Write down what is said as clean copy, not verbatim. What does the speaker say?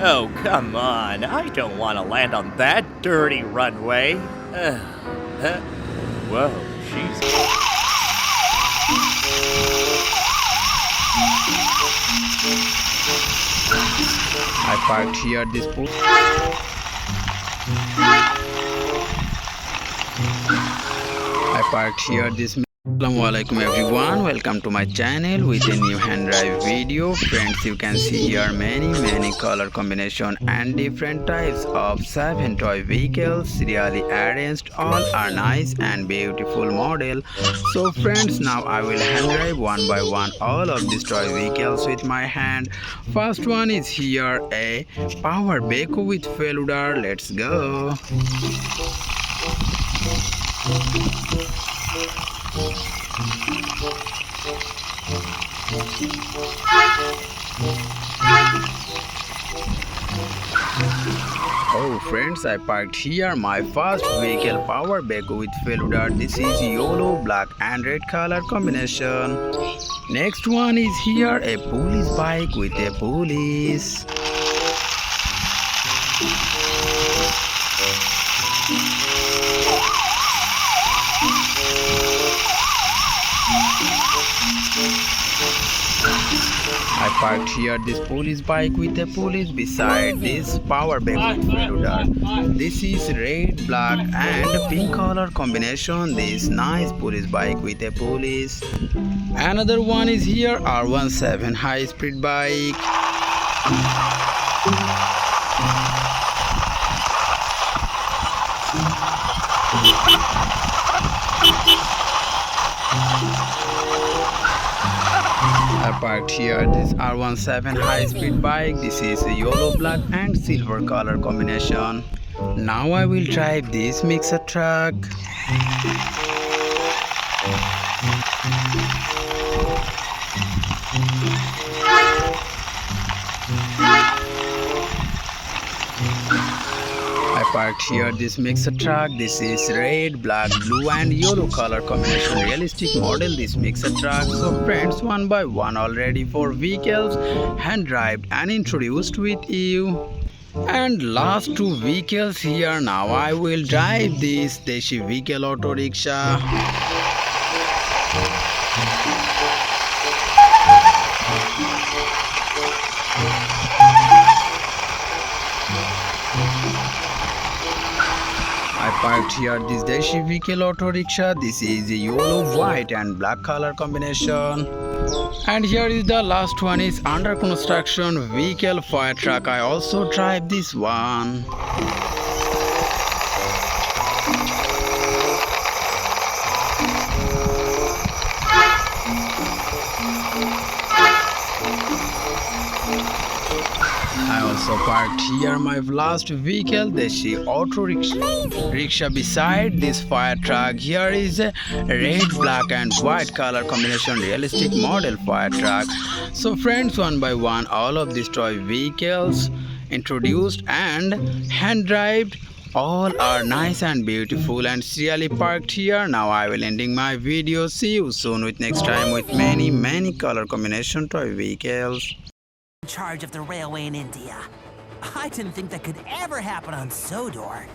Oh, come on. I don't want to land on that dirty runway. Whoa, she's... I parked here this pool. I parked here this. Assalamualaikum everyone, welcome to my channel with a new hand drive video. Friends, you can see here many color combination and different types of 7 toy vehicles really arranged. All are nice and beautiful model. So friends, now I will hand drive one by one all of these toy vehicles with my hand. First one is here a power backhoe with failure. Let's go. Oh friends, I parked here my first vehicle power backhoe with failure. This is yellow, black and red color combination. Next one is here a police bike with a police. I parked here this police bike with a police beside this power backhoe with failure. This is red, black and pink color combination. This nice police bike with a police. Another one is here R17 high speed bike. I parked here this R17 high speed bike. This is a yellow, black and silver color combination. Now I will drive this mixer truck. I parked here this mixer truck. This is red, black, blue and yellow color combination realistic model this mixer truck. So friends, one by one already 4 vehicles hand driven and introduced with you. And last 2 vehicles here. Now I will drive this Deshi vehicle auto rickshaw. I parked here this Deshi vehicle auto rickshaw. This is a yellow, white and black color combination. And here is the last one is under construction vehicle fire truck. I also drive this one. I also parked here my last vehicle, Deshi auto rickshaw beside this fire truck. Here is a red, black and white color combination realistic model fire truck. So friends, one by one all of these toy vehicles introduced and hand driven. All are nice and beautiful and serially parked here. Now I will ending my video. See you soon with next time with many color combination toy vehicles. In charge of the railway in India. I didn't think that could ever happen on Sodor.